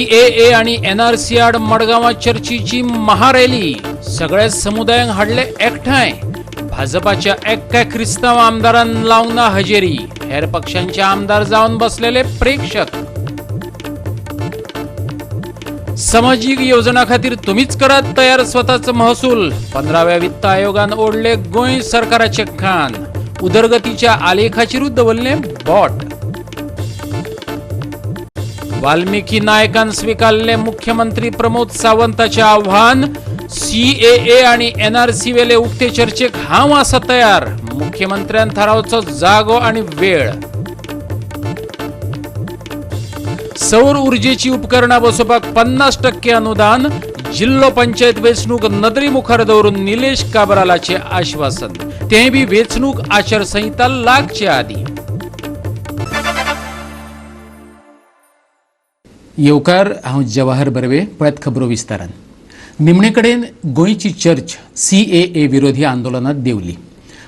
CAA आणि NRC आड मडगावात चर्चेची महारॅली. सगळ्या समुदायांक हाडले एकठांय. भाजपाच्या एक्का क्रिस्तांव आमदारांन लावना हजेरी. हेर पक्षांचे आमदार जावन बसलेले प्रेक्षक. सामाजिक योजना खातीर तुम्हीच करात तयार स्वताचो महसूल. 15व्या वित्त आयोगान ओडले गोंय सरकाराचे खान. उदरगतीच्या आलेखाचेरूच दवरले बोट. वाल्मिकी नायकान स्वीकारले मुख्यमंत्री प्रमोद सावंताचे आव्हान. CAA आणि NRC वेले उक्ते चर्चेक हांव आसा तयार. मुख्यमंत्र्यान थारावचो जागो आणि वेळ. सौर उर्जेची उपकरणा बसोवपाक 50% अनुदान. जिल्लो पंचायत वेंचणूक नदरी मुखार दवरून निलेश काब्रालाचे आश्वासन. तें बी वेंचणूक आचारसंहिता लागचे आदी. येवकार, हांव जवाहर बर्वे. पळयत खबरो विस्तारान. निमणे कडेन गोंयची चर्च CAA विरोधी आंदोलनात देवली.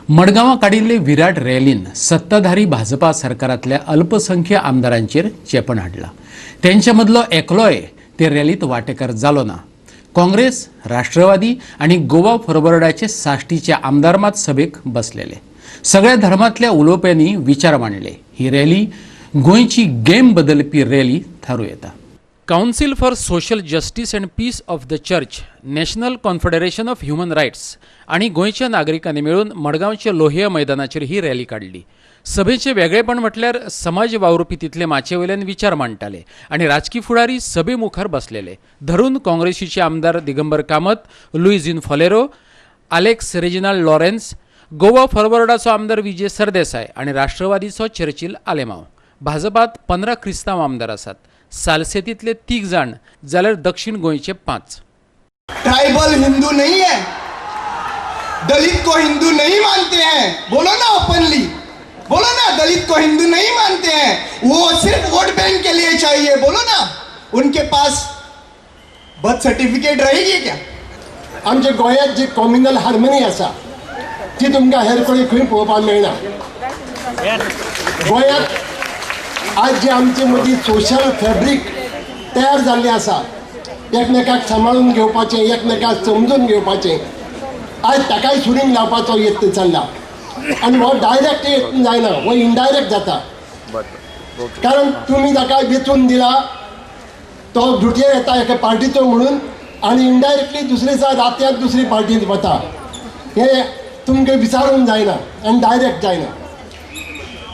मडगांवां काडिल्ले विराट रॅलीन सत्ताधारी भाजपा सरकारांतल्या अल्पसंख्य आमदारांचेर चेपण हाडला. त्यांच्या मदलो एकलोय ते रॅलीत वांटेकार जालो ना. काँग्रेस, राष्ट्रवादी आणि गोवा फॉरवर्डाचे साश्टीचे आमदार मात सभेक बसलेले. सगळ्या धर्मांतल्या उलोवप्यांनी विचार मांडले. ही रॅली गोंयची गेम बदलपी रॅली थारूं येता. Council for social justice and peace of the church, national confederation of human rights आणि गोंयच्या नागरिकांनी मेळून मडगांवच्या लोहिया मैदानाचेर ही रॅली काढली. सभेचे वेगळेपण म्हटल्यार समाज वावुरपी तितले माचयेवयल्यान विचार मांडटाले आणि राजकी फुडारी सभे मुखार बसलेले. धरून काँग्रेसीचे आमदार दिगंबर कामत, लुईझिन फॉलेरो, आलेक्स रेजिनाल्ड लॉरेन्स, गोवा फॉरवर्डाचो आमदार विजय सरदेसाय आणि राष्ट्रवादीचो चर्चिल आलेमांव. भाजपात 15 क्रिस्तांव आमदार आसात. सालसेतीतले 3 जाण जाल्यार दक्षिण गोंयचे 5. ट्राइबल हिंदू नहीं है, दलित को हिंदू नहीं मानते हैं. बोलो ना ओपनली, बोलो ना, दलित को हिंदू नहीं मानते हैं. वो सिर्फ वोट बैंक के लिए चाहिए. बोलो ना, उनके पास बर्थ सर्टिफिकेट रहेगी क्या? आमच्या गोंयांत जी कॉम्युनल हार्मनी आसा ती तुमकां हेर कोणी खंय पळोवपाक मेळना. गोंयांत आज जे आमचे मदीं सोशल फॅब्रीक तयार जाल्लें आसा, एकमेकाक सांबाळून घेवपाचें, एकमेकाक समजून घेवपाचें, आज ताकाय सुरींग लावपाचो यत्न चल्ला. आनी हो डायरेक्ट यत्न जायना, हो इनडायरेक्ट जाता. कारण तुमी ताका वेचून दिला, तो ड्युटीर येता एका पार्टीचो म्हणून आनी इनडायरेक्टली दुसरे दिसा रात्याक दुसरी पार्टींत वता. हें तुमकां विचारून जायना आनी डायरेक्ट जायना.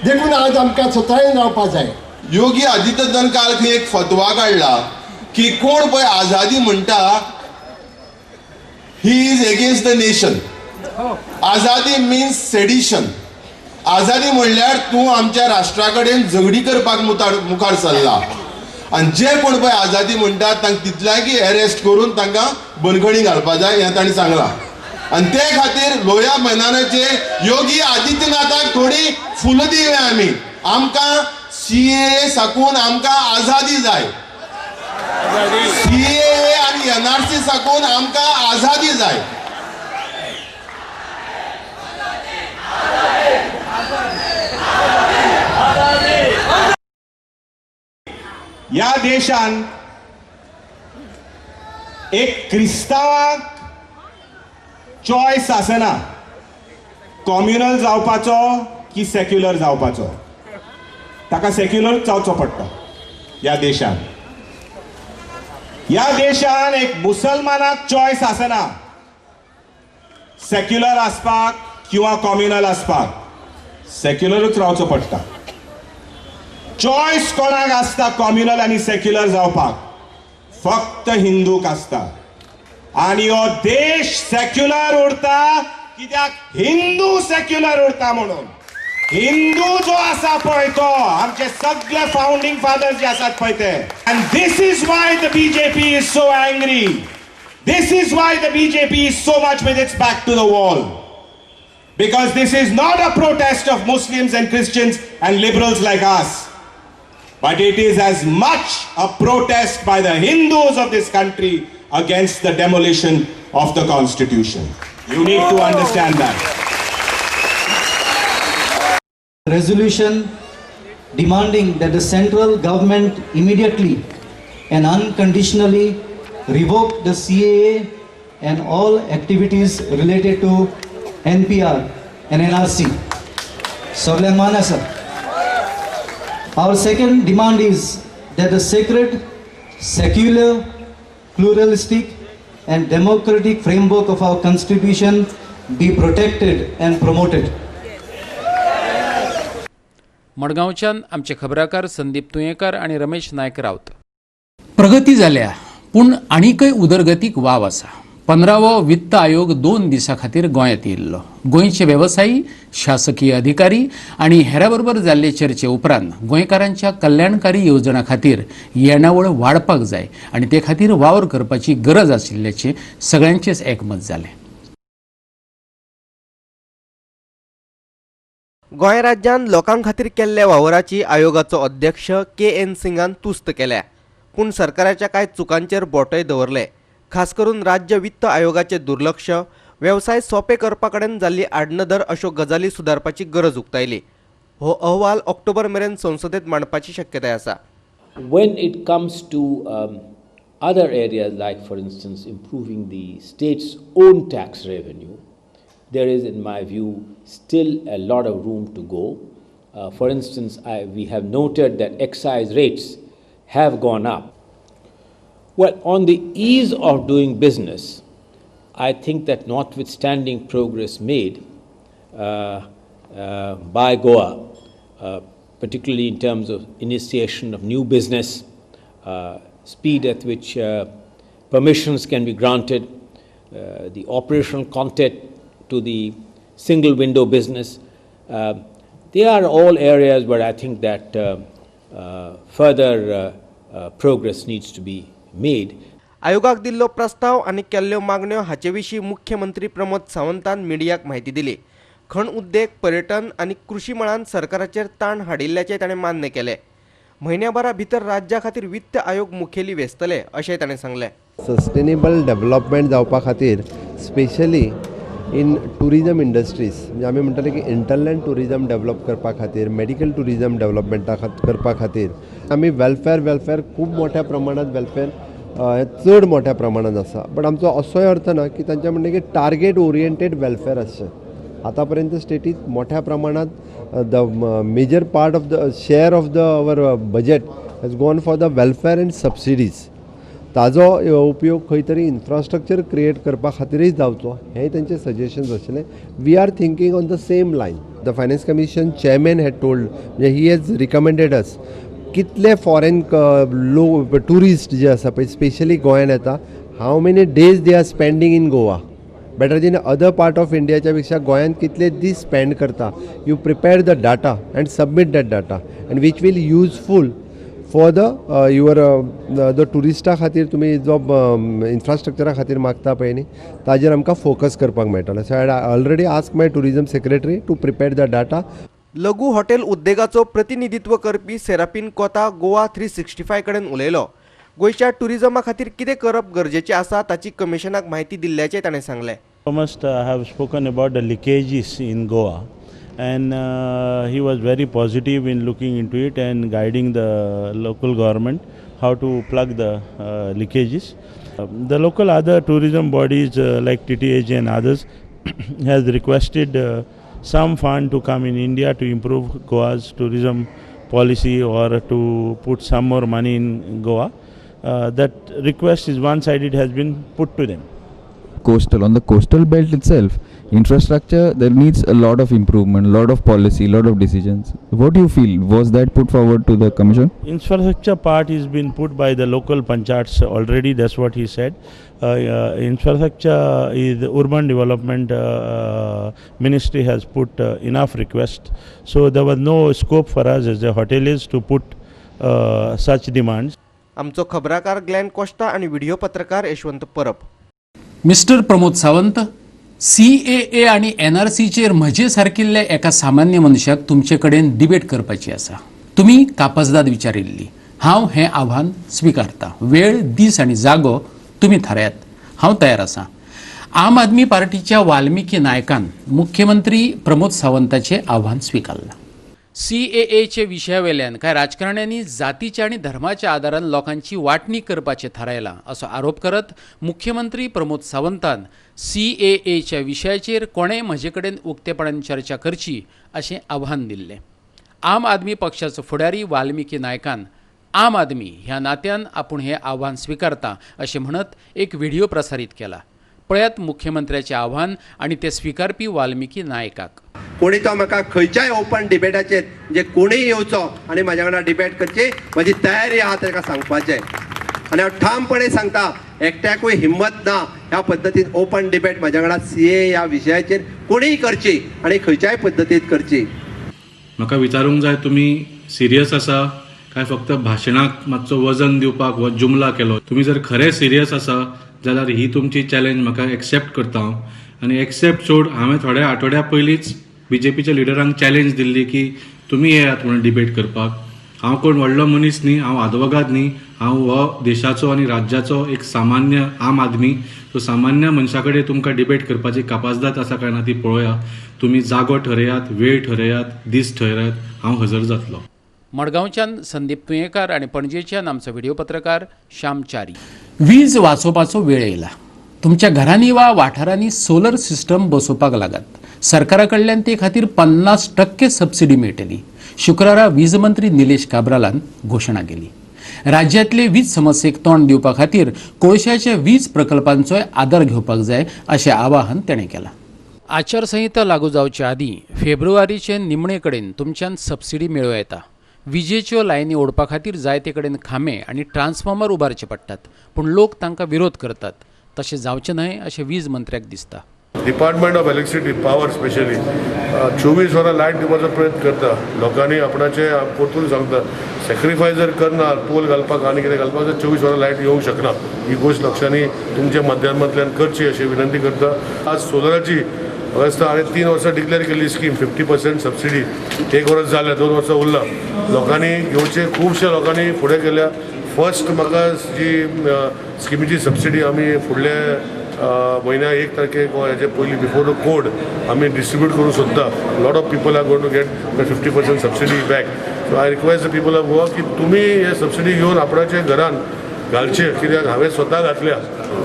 देखून आज आमकां स्वतायेन रावपाक जाय. योगी आदित्यनाथान काल खंय एक फतवा काडला की कोण पळय आझादी म्हणटा he is against the nation. आझादी मिन्स सेडिशन. आझादी म्हणल्यार तूं आमच्या राष्ट्रा कडेन झगडी करपाक मुखार सरला. आनी जे कोण पळय आझादी म्हणटात तांकां तितल्याकी अरेस्ट करून तांकां बंदखणी घालपाक जाय हें तांणी सांगलां. आणि ते खातीर लोहिया मैदानाचे योगी आदित्यनाथाक थोडी फुलां दिल्या आमी. आमकां CAA साकून आमकां आझादी जाय. CAA आणि NRC साकून आमकां आझादी जाय. या देशान एक क्रिस्तावांक चॉयस आसना कॉम्युनल जावपाचो की सेक्युलर जावपाचो. ताका सेक्युलर जावचो पडटा. ह्या देशान एक मुसलमानाक चॉयस आसना सेक्युलर आसपाक किंवा कॉम्युनल आसपाक. सेक्युलरूच रावचो पडटा. चॉयस कोणाक आसता कॉम्युनल आनी सेक्युलर जावपाक? फक्त हिंदूक आसता. आणि हो देश सेक्युलर उरता कित्याक हिंदू सेक्युलर उरता म्हणून. हिंदू जो आसा पळय तो आमचे सगळे फाउंडिंग फादर्स जे आसात पळय ते. And this is why the BJP is so angry. This is why the BJP is so much with its back to the wall. Because this is not a protest of Muslims and Christians and liberals like us, but it is as much a protest by the Hindus of this country against the demolition of the Constitution. You need to understand that. Resolution demanding that the central government immediately and unconditionally revoke the CAA and all activities related to NPR and NRC. Soglan mana sir. Our second demand is that the sacred, secular, pluralistic and democratic framework of our constitution be protected and promoted. मडगांवच्यान आमचे खबराकार संदीप तुयेकर आणि रमेश नायक रावत. प्रगती जाल्या पूण आनीकय उदरगतीक wow आसा. 15वो वित्त आयोग 2 दिसां खातीर गोंयांत येयल्लो. गोंयचे वेवसायी, शासकीय अधिकारी आनी हेरां बरोबर जाल्ले चर्चे उपरांत गोंयकारांच्या कल्याणकारी येवजणां खातीर येणावळ वाडपाक जाय आनी ते खातीर वावर करपाची गरज आशिल्ल्याचें सगळ्यांचेच एकमत जालें. गोंय राज्यान लोकां खातीर केल्ल्या वावराची आयोगाचो अध्यक्ष KN सिंगान तुस्त केल्या, पूण सरकाराच्या कांय चुकांचेर बोटय दवरले. खास करून राज्य वित्त आयोगाचे दुर्लक्ष, व्यवसाय सोपे करपा कडेन जाल्ली आडनदर अश्यो गजाली सुदारपाची गरज उक्तायली. हो अहवाल ऑक्टोबर मेरेन संसदेत मांडपाची शक्यताय आसा. When it comes to other areas like, for instance, improving the state's own tax revenue, there is, in my view, still a lot of room to go. For instance, we have noted that excise rates have gone up. Well, on the ease of doing business, I think that notwithstanding progress made by Goa, particularly in terms of initiation of new business, speed at which permissions can be granted, the operational content to the single window business, they are all areas where I think that further progress needs to be made. आयोगाक दिल्लो प्रस्ताव आनी केल्ल्यो मागण्यो हाचे विशीं मुख्यमंत्री प्रमोद सावंतान मिडियाक म्हायती दिली. खण उद्देग, पर्यटन आनी कृशी मळान सरकाराचेर ताण हाडिल्ल्याचें ताणें मान्य केलें. म्हयन्याभरा भितर राज्या खातीर वित्त आयोग मुखेली वेंचतले अशेंय ताणें सांगलें. सस्टेनेबल डेव्हलपमेंट जावपा खातीर स्पेशली इन टुरिजम इंडस्ट्रीज, म्हणजे आमी म्हणटले की इंटरलँड टुरिजम डेव्हलप करपा खातीर, मेडिकल टुरिजम डेव्हलपमेंटा करपा खातीर आमी वेलफेअर खूब मोठ्या प्रमाणात वेलफेअर चड मोठ्या प्रमाणात आसा. बट आमचो असोय अर्थ ना की तांचे म्हणणे की टार्गेट ओरिएंटेड वेलफेअर आसचें. आतापर्यंत स्टेटीत मोठ्या प्रमाणात the major part of the share of the our budget has gone for the welfare and subsidies. ताजो उपयोग खंय तरी इन्फ्रास्ट्रक्चर क्रिएट करपा खातीरय जावचो हेंय तांचें सजेशन्स आशिल्लें. We are thinking on the same line. The finance commission chairman had told, म्हणजे ही हॅज रिकमेंडेड अस, कितले फॉरेन टुरिस्ट जे आसा पळय स्पेशली गोंयांत येता, how many days they are spending in Goa better than other part of इंडियाच्या पेक्षा गोंयांत कितले दीस स्पेंड करता. You prepare the data and submit that data and which will useful for the your the टुरिस्टा खातीर तुमी जो इन्फ्रास्ट्रक्चरा खातीर मागता पळय न्ही ताजेर आमकां फोकस करपाक मेळटलो. So I already ask my tourism secretary to prepare the data. लघु हॉटेल उद्देगाचो प्रतिनिधित्व करपी सेरापिन कोता गोवा 365 कडेन उलयलो. गोंयच्या टुरिजमा खातीर कितें करप गरजेचें आसा ताची कमिशनाक म्हायती दिल्ल्याचें ताणें सांगलें. Must have spoken about the leakages in Goa, and he was very positive in looking into it and guiding the local government how to plug the leakages. The local other tourism bodies like TTAG and others has requested some fund to come in India to improve Goa's tourism policy or to put some more money in Goa. That request is one-sided, has been put to them. On the coastal belt itself, infrastructure, there needs a lot of improvement, a lot of policy, a lot of decisions. What do you feel? Was that put forward to the commission? Infrastructure part is been put by the local panchayats already, that's what he said. Infrastructure is the urban development ministry has put enough requests, so there was no scope for us as the hoteliers to put such demands. आमचो खबराकार Glenn Costa आणि video पत्रकार Yashwant Parab. Mister Pramod Sawant, CAA आणि NRCचेर म्हजे सारकिल्ल्या एका सामान्य मनशाक तुमचे कडेन डिबेट करपाची आसा. तुमी कापसदाद विचारिल्ली. हांव हें आव्हान स्विकारता. वेळ, दीस आनी जागो तुमी थारायात. हांव तयार आसां. आम आदमी पार्टीच्या वाल्मिकी नायकान मुख्यमंत्री प्रमोद सावंताचें आव्हान स्विकारलां. CAAचे विशयावेल्यान कांय राजकारण्यांनी जातीच्या आनी धर्माच्या आदारान लोकांची वांटणी करपाचें थारायलां असो आरोप करत मुख्यमंत्री प्रमोद सावंतान CAAच्या विशयाचेर कोणेय म्हजे कडेन उक्तेपणान चर्चा करची अशें आव्हान दिल्लें. आम आदमी पक्षाचो फुडारी वाल्मिकी नायकान आम आदमी ह्या नात्यान आपूण हें आव्हान स्विकारता अशें म्हणत एक व्हिडिओ प्रसारीत केला. पळयात मुख्यमंत्र्याचें आव्हान आनी तें स्विकारपी वाल्मिकी नायकाक. कोणी तो म्हाका खंयच्याय ओपन डिबेटाचेर म्हणजे कोणीय येवचो आनी म्हाज्या वांगडा डिबेट करची म्हजी तयारी आहा ताका सांगपाचें. आनी हांव ठामपणे सांगता एकट्याकूय हिम्मत ना ह्या पद्दतीन ओपन डिबेट म्हाज्या वांगडा CAA ह्या विशयाचेर कोणीय करची आनी खंयच्याय पद्दतीन करची. म्हाका विचारूंक जाय तुमी सिरियस आसा काय फक्त भाशणाक मातसो वजन दिवपाक हो जुमला केलो. तुमी जर खरे सिरियस आसा जाल्यार ही तुमची चॅलेंज म्हाका एक्सेप्ट करता हांव. आनी एक्सेप्ट सोड हांवें थोड्या आठवड्या पयलींच BJPच्या लिडरांक चॅलेंज दिल्ली की तुमी येयात म्हणून डिबेट करपाक. हांव कोण व्हडलो मनीस न्ही, हांव आदवोगाद न्ही, हांव हो देशाचो आनी राज्याचो एक सामान्य आम आदमी. सो सामान्य मनशा कडेन तुमकां डिबेट करपाची कापाजदाद आसा काय ना ती पळोवया. तुमी जागो ठरयात, वेळ ठरयात, दीस ठरयात, हांव हजर जातलो. मडगांवच्यान संदीप तुयेंकार आनी पणजेच्यान आमचो व्हिडिओ पत्रकार श्याम च्यारी. वीज वाचोवपाचो वेळ येयला. तुमच्या घरांनी वा वाठारांनी सोलर सिस्टम बसोवपाक लागात. सरकारा कडल्यान ते खातीर 50% सबसिडी मेळटली. शुक्रारा वीज मंत्री निलेश काब्रालान घोशणा केली. राज्यांतले वीज समस्येक तोंड दिवपा खातीर कोळशाच्या वीज प्रकल्पांचोय आदार घेवपाक जाय अशें आवाहन ताणें केलां. आचारसंहिता लागू जावचे आदीं फेब्रुवारीचे निमणे कडेन तुमच्यान सबसिडी मेळूं येता. विजेच्यो लायनी ओडपा खातीर जायते कडेन खांबे आनी ट्रान्सफॉर्मर उबारचे पडटात, पूण लोक तांकां विरोध करतात. तशें जावचें न्हय अशें वीज मंत्र्याक दिसता. Department of electricity power specially 24 वरां लायट दिवपाचो प्रयत्न करता. लोकांनी आपणाचे परतून सांगता सॅक्रिफायस जर करना पोल घालपाक आनी कितें घालपाक जर 24 वरां लायट येवंक शकना. ही गोश्ट लक्षांनी तुमच्या माध्यमांतल्यान करची अशी विनंती करता. आज सोलराची वेवस्था हांवें 3 वर्सां डिक्लेअर केल्ली स्कीम 50% सबसिडी. 1 वर्स जालें, 2 वर्सां उरला. लोकांनी घेवचे खुबशे लोकांनी फुडें केल्या. फर्स्ट म्हाका जी स्किमीची सबसिडी आमी फुडले म्हयन्या 1 तारखेक हेजे पयलीं बिफोर द कोड आमी डिस्ट्रिब्यूट करूंक सोदता. Lot of people are going to get 50% subsidy back. So I request the people of Goa की तुमी हे सबसिडी घेवन आपणाचे घरान घालचे. कित्याक हांवें स्वता घातल्या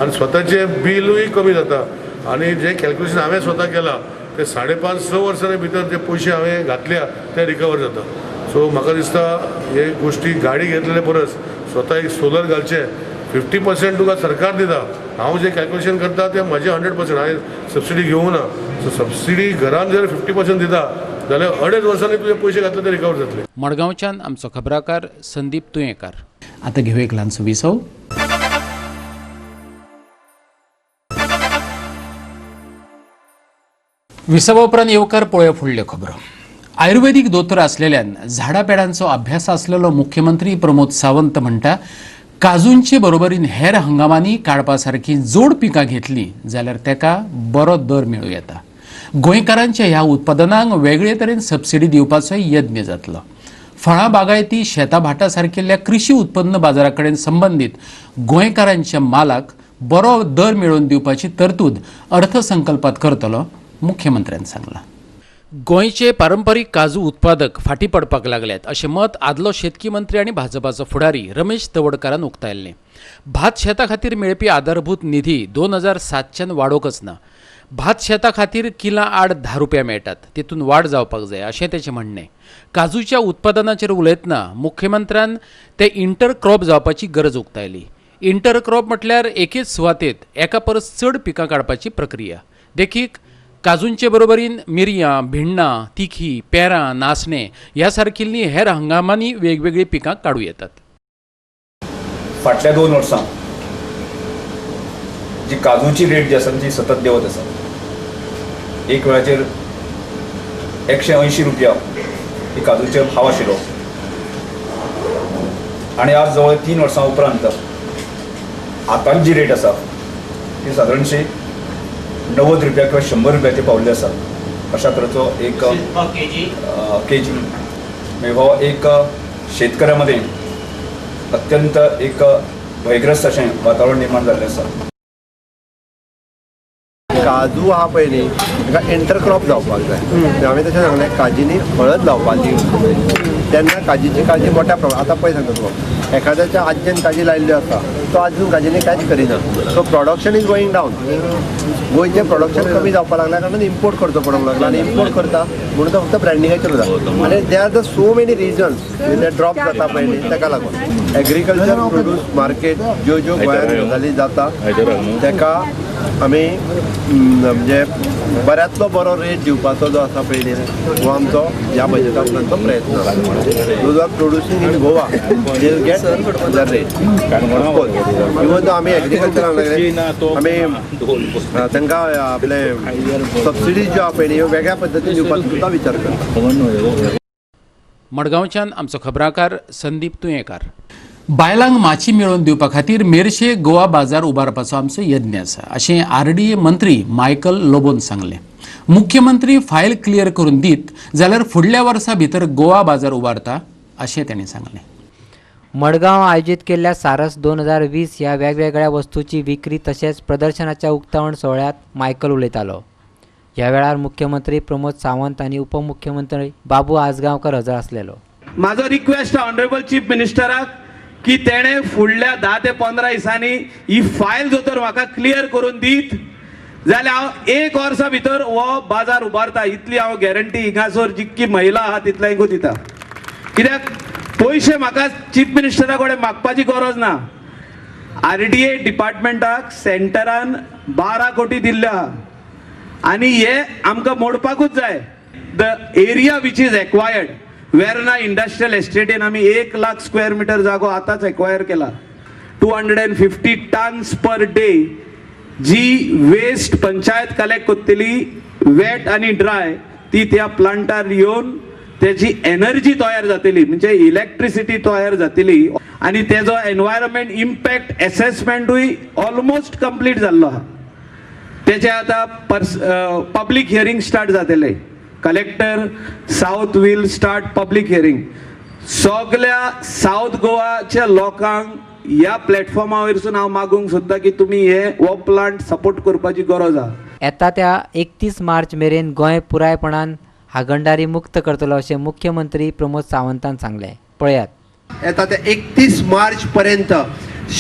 आनी स्वताचें बिलूय कमी जाता. आनी जे कॅल्क्युलेशन हांवें स्वता केलां ते 5.5-6 वर्सांनी भितर जे पयशे हांवें घातल्या ते रिकवर जाता. सो म्हाका दिसता हे गोश्टी गाडी घेतलेले परस स्वता एक सोलर घालचे. 50% तुका सरकार दिता. हांव जे कॅल्क्युलेशन करता ते म्हजे 100%. हांवें सबसिडी घेवूं ना. सो सबसिडी घरान जर 50% दिता जाल्यार 2.5 वर्सांनी तुजे पयशे घातले ते रिकवर जातले. मडगांवच्यान आमचो खबराकार संदीप तुयेंकार. आतां घेवया एक ल्हानसो विसव. विसवा उपरांत येवकार पळोवया फुडल्यो खबरो. आयुर्वेदीक दोतोर आसलेल्यान झाडापेडांचो अभ्यास आसलेलो मुख्यमंत्री प्रमोद सावंत म्हणटा काजूंचे बरोबरीन हेर हंगामांनी काडपा सारकी जोड पिकां घेतली जाल्यार तेका बरो दर मेळूं येता. गोंयकारांच्या ह्या उत्पादनांक वेगळे तरेन सबसिडी दिवपाचोय यत्न जातलो. फळां बागायती शेतां भाटां सारकिल्ल्या कृशी उत्पन्न बाजारा कडेन संबंदीत गोंयकारांच्या मालाक बरो दर मेळोवन दिवपाची तरतूद अर्थसंकल्पात करतलो मुख्यमंत्र्यान सांगलां. गोंयचे पारंपारीक काजू उत्पादक फाटीं पडपाक लागल्यात अशें मत आदलो शेतकी मंत्री आनी भाजपाचो फुडारी रमेश तवडकारान उक्तायल्लें. भात शेतां खातीर मेळपी आधारभूत निधी 2007च्यान वाडोवंकच ना. भात शेतां खातीर किला आड 10 रुपया मेळटात, तेतून वाड जावपाक जाय अशें तेचें म्हणणें. काजूच्या उत्पादनाचेर उलयतना मुख्यमंत्र्यान ते इंटरक्रॉप जावपाची गरज उक्तायली. इंटरक्रॉप म्हटल्यार एकेच सुवातेत एका परस चड पिकां काडपाची प्रक्रिया. देखीक काजूंचे बरोबरीन मिरयां, भिण्णां, तिखी, पेरां, नाचणे ह्या सारकिल्लीं हेर हंगामांनी वेगवेगळीं पिकां काडूं येतात. फाटल्या 2 वर्सां जी काजूची रेट जी आसा ती सतत देंवत आसा. एक वेळाचेर 180 रुपया ही काजूचेर भाव आशिल्लो आनी आज जवळ 3 वर्सां उपरांत आतांची जी रेट आसा ती सादारणशी 90 रुपया किंवा 100 रुपया ते पावल्ले आसा. अशा तरेचो एक केजी म्हणजे हो एक शेतकऱ्या मध्ये अत्यंत एक भयग्रस्त अशें वातावरण निर्माण जाल्लें आसा. काजू आहा पळय न्ही ताका इंटरक्रॉप जावपाक जाय. हांवें तशें सांगलें काजींनी हळद लावपाची तेन्ना काजीची काळजी मोठ्या प्रमाणात. आतां पळय सांगता तुका एखाद्याच्या आज्यान काजी लायल्ल्यो आसा तो आजून काजींनी कांयच करिना. So production is going down. गोंयचें प्रोडक्शन कमी जावपाक लागल्या कारणान इम्पोर्ट करचो पडूंक लागला आनी इम्पोर्ट करता म्हणून तो फक्त ब्रँडिंगाचेर उरता. आनी they are the so many reasons ते ड्रॉप जाता पळय न्ही ताका लागून एग्रीकल्चर प्रोड्यूस मार्केट ज्यो गोंयांत गजाली जाता ताका आमी म्हणजे बऱ्यांतलो बरो रेट दिवपाचो जो आसा पळय न्ही हो आमचो ह्या बजेटांतलो प्रयत्न आसा. Those are producing in Goa they will get the rate. Even though आमी एग्रीकल्चराक लागले आमी तांकां आपले सबसिडीज ज्यो आसा पळय न्ही ह्यो वेगळ्या पद्दतीन दिवपाचो सुद्दां विचार करता. मडगांवच्यान आमचो खबराकार संदीप तुयेंकार. बायलांक माची मेळोवन दिवपा खातीर मेरशे गोवा बाजार उबारपाचो आमचो यत्न आसा अशें RDA मंत्री मायकल लोबोन सांगलें. मुख्यमंत्री फायल क्लियर करून दीत जाल्यार फुडल्या वर्सा भितर गोवा बाजार उबारता अशें ताणें सांगलें. मडगांव आयोजीत केल्ल्या सारस 2020 ह्या वेगवेगळ्या वस्तूंची विक्री तशेंच प्रदर्शनाच्या उक्तावण सोहळ्यात मायकल उलयतालो. ह्या वेळार मुख्यमंत्री प्रमोद सावंत आनी उपमुख्यमंत्री बाबू आजगांवकर हजर आसलेलो. म्हाजो रिक्वेस्ट ऑनरेबल चीफ मिनिस्टराक की तेणें फुडल्या 10 ते 15 दिसांनी ही फायल जर तर म्हाका क्लियर करून दीत जाल्यार हांव 1 वर्सा भितर हो बाजार उबारता. इतली हांव गॅरंटी हिंगासर जितकी महिला आहा तितल्यांकूय दिता. कित्याक पयशे म्हाका चीफ मिनिस्टरा कडेन मागपाची गरज ना. RDA डिपार्टमेंटाक सेंटरान 12 कोटी दिल्ले आहा आनी हे आमकां मोडपाकूच जाय. The area which is acquired Verna industrial एस्टेटीन आमी 1 लाख स्क्वेअर मीटर जागो आतांच एक्वायर केला. 250 टन्स पर डे जी वेस्ट पंचायत कलेक्ट करतली वेट आनी ड्राय ती त्या प्लांटार येवन त्याची एनर्जी तयार जातली म्हणजे इलेक्ट्रिसिटी तयार जातली आनी तेजो एनवायरमेंट इम्पॅक्ट एसेसमेंटूय ऑलमोस्ट कंप्लीट जाल्लो आहा. तेचे आतां पब्लीक हियरिंग स्टार्ट जातले. Collector south will start public hearing. सगळ्या साउथ गोवाच्या लोकांक ह्या प्लॅटफॉर्मा वयरसून हांव मागूंक सोदता की तुमी हो प्लांट सपोर्ट करपाची गरज आहा. येता त्या 31 मार्च मेरेन गोंय पुरायपणान हागणदारी मुक्त करतलो अशें मुख्यमंत्री प्रमोद सावंतान सांगलें. पळयात. येता ते 31 मार्च पर्यंत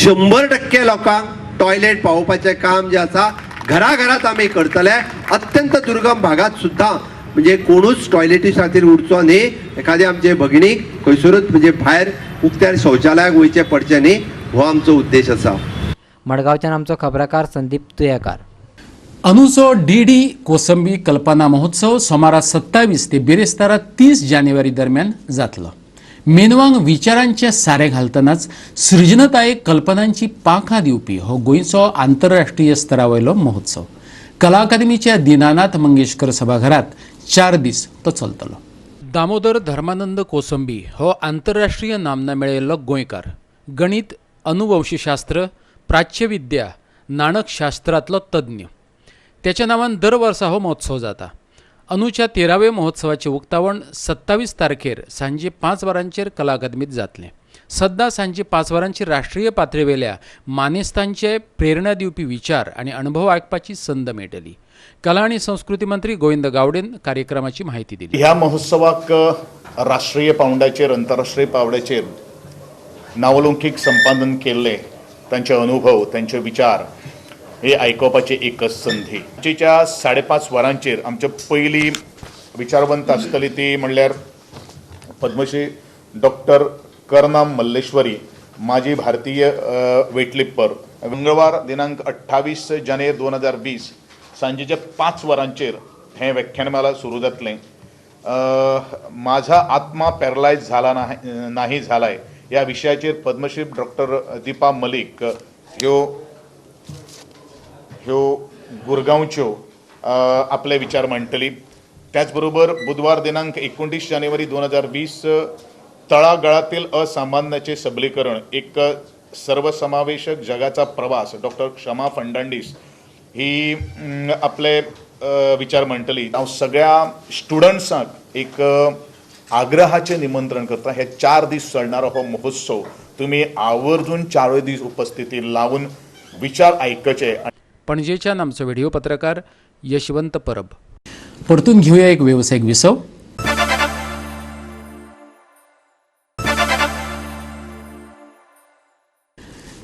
100% लोकांक टॉयलेट पावोवपाचें काम जें आसा घराघरात आमी करतले. अत्यंत दुर्गम भागात सुद्धा म्हणजे कोणूच टॉयलेटी खातीर उरचो न्ही. एखाद्या आमचे भगिनीक खंयसरूच म्हणजे भायर उक्त्यार शौचालयाक वयचें पडचें न्ही हो आमचो उद्देश आसा. मडगांवच्यान आमचो खबराकार संदीप तुयेकार. अंदूचो DD कोसंबी कल्पना महोत्सव सोमारा 27 ते बिरेस्तारा 30 जानेवारी दरम्यान जातलो. मेनवांक विचारांचे सारे घालतनाच सृजनतायेक कल्पनांची पाखां दिवपी हो गोंयचो आंतरराष्ट्रीय स्तरावयलो महोत्सव. कला अकादमीच्या दिनानाथ मंगेशकर सभाघरात 4 दीस तो चलतलो. दामोदर धर्मानंद कोसंबी हो आंतरराष्ट्रीय नामना मेळयल्लो गोंयकार. गणित, अनुवंशशास्त्र, प्राच्यविद्या, नाणकशास्त्रांतलो तज्ञ. त्याच्या नांवान दर वर्सा हो महोत्सव जाता. अंदूच्या 13वे महोत्सवाचे उक्तावण 27 तारखेर सांजे 5 वरांचेर कला अकादमीत जातलें. सद्दां सांजे 5 वरांचेर राष्ट्रीय पातळीवेल्या मानेस्तांचे प्रेरणा दिवपी विचार आनी अणभव आयकपाची संद मेळटली. कला आनी संस्कृती मंत्री गोविंद गावडेन कार्यक्रमाची माहिती दिली. ह्या महोत्सवाक राष्ट्रीय पावंड्याचेर आंतरराष्ट्रीय पावंड्याचेर नावलौकीक संपादन केल्ले तांचे अनुभव तांचे विचार हे आयकोवपाची एकच संधी. आमच्या 5:30 वरांचेर आमचे पयली विचारवंत आसतली ती म्हणल्यार पद्मश्री डॉक्टर करनाम मल्लेश्वरी माजी भारतीय वेटलिफ्टर. मंगळवार दिनांक 28 जानेर 2020 सांजेच्या 5 वरांचेर हें व्याख्यानमाला सुरू जातलें. माझा आत्मा पॅरलायज झाला नाही झालाय या विशयाचेर पद्मश्री डॉक्टर दीपा मलिक ह्यो गुरगांवच्यो आपले विचार मांडटली. त्याचबरोबर बुधवार दिनांक 29 जानेवारी 2020 तळागाळातील असामान्याचे सबलीकरण एक सर्वसमावेशक जगाचा प्रवास डॉक्टर क्षमा फर्नांडीस ही आपले विचार मांडटली. हांव सगळ्या स्टुडंट्सांक एक आग्रहाचे निमंत्रण करता. हे 4 दीस चलणारो हो महोत्सव तुम्ही आवर्जून 4 दीस उपस्थिती लावून विचार ऐकचे. पणजेच्या आमचो व्हिडिओ पत्रकार यशवंत परब. परतून घेऊया एक व्यावसायिक विसव.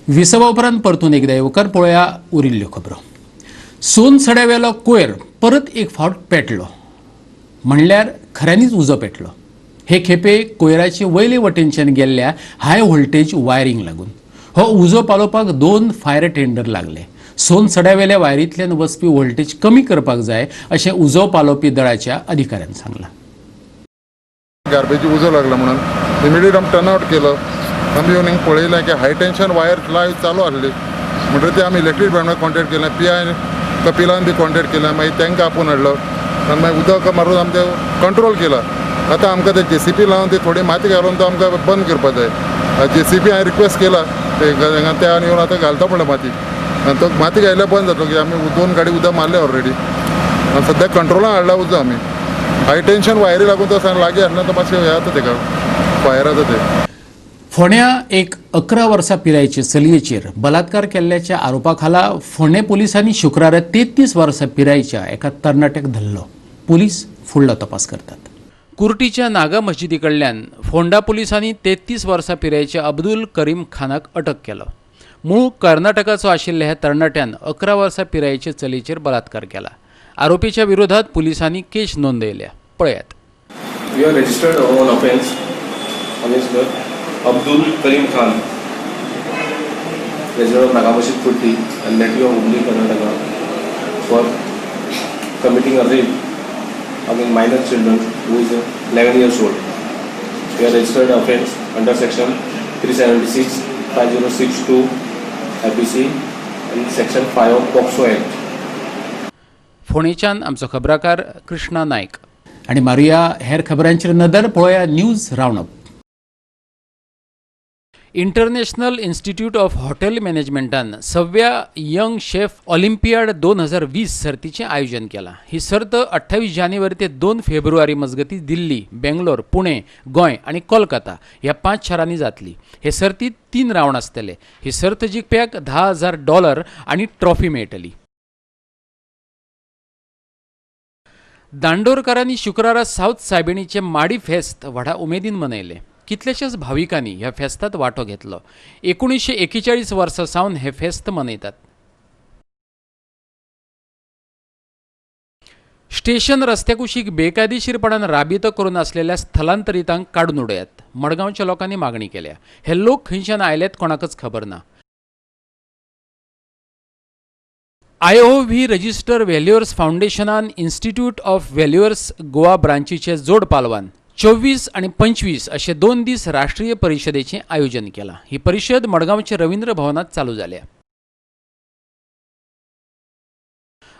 विसवा उपरांत परतून एकदा येवकार पळोवया उरिल्ल्यो खबरो. सोन सड्यावेलो कोयर परत एक फावट पेटलो, म्हणल्यार खऱ्यांनीच उजो पेटलो. हे खेपे कोयराचे वयले वटेनच्यान गेल्ल्या हाय व्होल्टेज वायरिंग लागून हो उजो पालोवपाक 2 फायर टेंडर लागले. सोन सड्यावेल्या वायरींतल्यान वचपी व्होल्टेज कमी करपाक जाय अशें उजो पालोवपी दळाच्या अधिकाऱ्यान सांगलां. गार्बेज उजो लागला म्हणून इमिडिएट आमी टर्न आउट केलो. आमी येवन पळयलें की हाय टेन्शन वायर लायव्ह चालू आसली, म्हणटकीर ते आमी इलेक्ट्रीक डिपार्टमेंट कॉन्टेक्ट केलें, PI कपिलान बी कॉन्टेक्ट केलें, मागीर तांकां आपोवन हाडलो आनी मागीर उदक मारून आमी तें कंट्रोल केला. आतां आमकां ते JCP लावन ती थोडी माती घालून तो आमकां बंद करपा जाय. JCP हांवें रिक्वेस्ट केला ते आनी येवन आतां घालता म्हणलें माती, आनी तो माती घायल्यार बंद जातलो की आमी 2 गाडी उदक मारले ऑलरेडी. आनी सद्याक कंट्रोलान हाडला उजो आमी. हाय टेन्शन वायरी लागून तो लागीं आसना तो मातशें हें जाता तेका फायर जाता ते. फोंड्या एक 11 वर्सां पिरायेचे चलयेचेर बलात्कार केल्ल्याच्या आरोपाखाला फोंडे पोलिसांनी शुक्रारा 33 वर्सां पिरायेच्या एका तरणाट्याक धरलो. पोलीस फुडलो तपास करतात. कुर्टीच्या नागा मस्जिदी कडल्यान फोंडा पोलिसांनी 33 वर्सां पिरायेच्या अब्दुल करीम खानाक अटक केलो. मूळ कर्नाटकाचो आशिल्ल्या ह्या तरणाट्यान 11 वर्सां पिरायेचे चलयेचेर बलात्कार केला. आरोपीच्या विरोधात पोलिसांनी केस नोंदयल्या. पळयात. We have registered one offence against Abdul Karim Khan, resident of Naga Masjid Kurti and native of Hubli, Karnataka, for committing a rape against minor children who is 11 years old. We have registered offence under section 376, 5062 IPC and section 5 of POCSO Act. फोणेच्यान आमचो खबराकार कृष्णा नायक. आणि मारुया हेर खबरांचेर नदर. पळोवया news round up. International institute of hotel मॅनेजमेंटान 6व्या young chef Olympiad 2020 सर्तीचें आयोजन केलां. ही सर्त 28 जानेवारी ते 2 फेब्रुवारी मजगती दिल्ली, बेंगलोर, पुणे, गोंय आणि कोलकाता ह्या 5 शारांनी जातली. हे सर्तीत 3 रावंड आसतले. ही सर्त जिखप्याक $10,000 आणि ट्रॉफी मेळटली. दांडोरकारांनी शुक्रारा सावथ सायबिणीचे माडी फेस्त व्हडा उमेदीन मनयले. कितलेशेच भाविकांनी ह्या फेस्तांत वांटो घेतलो. 1941 वर्सा सावन हे फेस्त मनयतात. स्टेशन रस्त्या कुशीक बेकायदेशीरपणान राबितो करून आसलेल्या स्थलांतरितांक काडून उडयात. मडगांवच्या लोकांनी मागणी केल्या. हे लोक खंयच्यान आयल्यात कोणाकच खबर ना. IOV रजिस्टर व्हॅल्युअर्स फाउंडेशनान इन्स्टिट्यूट ऑफ व्हॅल्युअर्स गोवा ब्रांचीचे जोड पालवान 24 आणि 25 असे 2 दीस राष्ट्रीय परिषदेचे आयोजन केला. ही परिषद मडगांवच्या रवींद्र भवनात चालू जाल्या.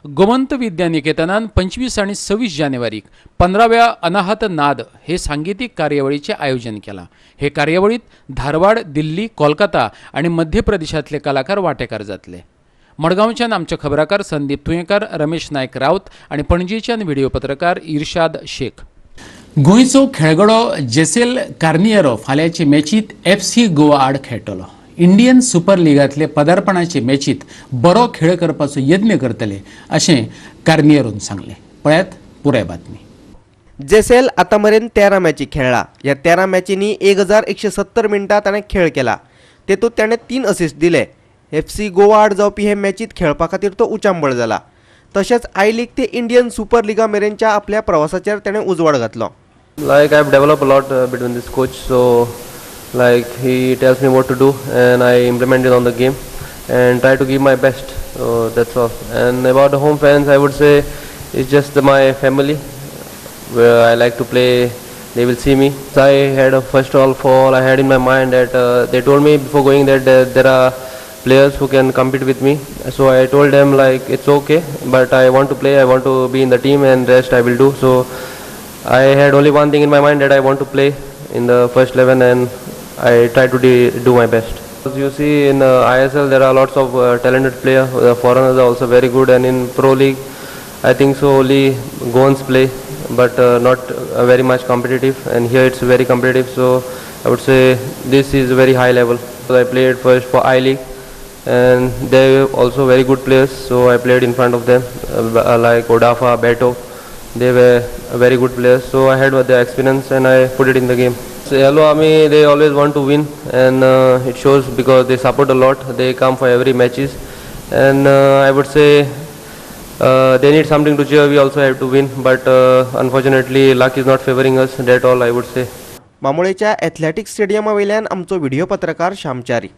गोमंत विद्यानिकेतनान 25 आणि 26 जानेवारीक 15व्या अनाहत नाद हे सांगीतिक कार्यावळीचे आयोजन केला. हे कार्यावळीत धारवाड, दिल्ली, कोलकाता आणि मध्य प्रदेशातले कलाकार वांटेकार जातले. मडगांवच्यान आमचे खबराकार संदीप तुयेकर, रमेश नायक राऊत आणि पणजेच्यान व्हिडिओ पत्रकार इर्शाद शेख. गोंयचो खेळगडो जेसेल कार्नियरो फाल्यांचे मॅचीत FC गोवा आड खेळटलो. इंडियन सुपर लिगांतले पदार्पणाचे मॅचीत बरो खेळ करपाचो यत्न करतले अशें कार्नियरोन सांगले. पळयात पुराय बातमी. जेसेल आतां मेरेन 13 मॅची खेळ्ळा. ह्या 13 मॅचींनी 1170 मिनटां ताणें खेळ केला. तेतूंत ताणें 3 असिस्ट दिले. FC गोवा आड जावपी हे मॅचीत खेळपा खातीर तो उचांबळ जाला. तशेंच आय लीग ते इंडियन सुपर लिगा मेरेनच्या आपल्या प्रवासाचेर ताणें उजवाड घातलो. Like I've developed a lot between this coach, so like he tells me what to do and I implement it on the game and try to give my best. So that's all. And about the home fans, I would say it's just my family where I like to play. They will see me. So I had a first of all I had in my mind that they told me before going that there are players who can compete with me. So I told them like it's okay, but I want to play. I want to be in the team and rest I will do. So I had only one thing in my mind that I want to play in the first 11 and I try to do my best. As you see in ISL there are lots of talented players. The foreigners are also very good, and in Pro League I think so only Goans play, but not very much competitive, and here it's very competitive. So I would say this is very high level. So I played first for I League and they were also very good players, so I played in front of them, like Odafa, Beto. They were very good players, so I had the experience and I put it in the game. So Yellow Army, they always want to win, and it shows because they support a lot. They come for every matches, and I would say they need something to cheer. We also have to win, but unfortunately luck is not favoring us. That's all I would say. मामोळेच्या athletics स्टेडियमा वयल्यान आमचो video पत्रकार श्यामचारी.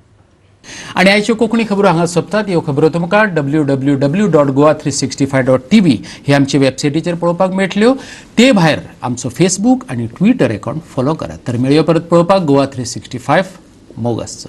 आणि आयच्यो कोंकणी खबरो हांगा सोंपतात. ह्यो खबरो तुमकां www.goa365.tv हे आमचे वेबसायटीचेर पळोवपाक मेळटल्यो. ते भायर आमचो फेसबूक आनी ट्विटर अकाउंट फॉलो करात. तर मेळयो परत पळोवपाक गोवा 365 मोग आसचो.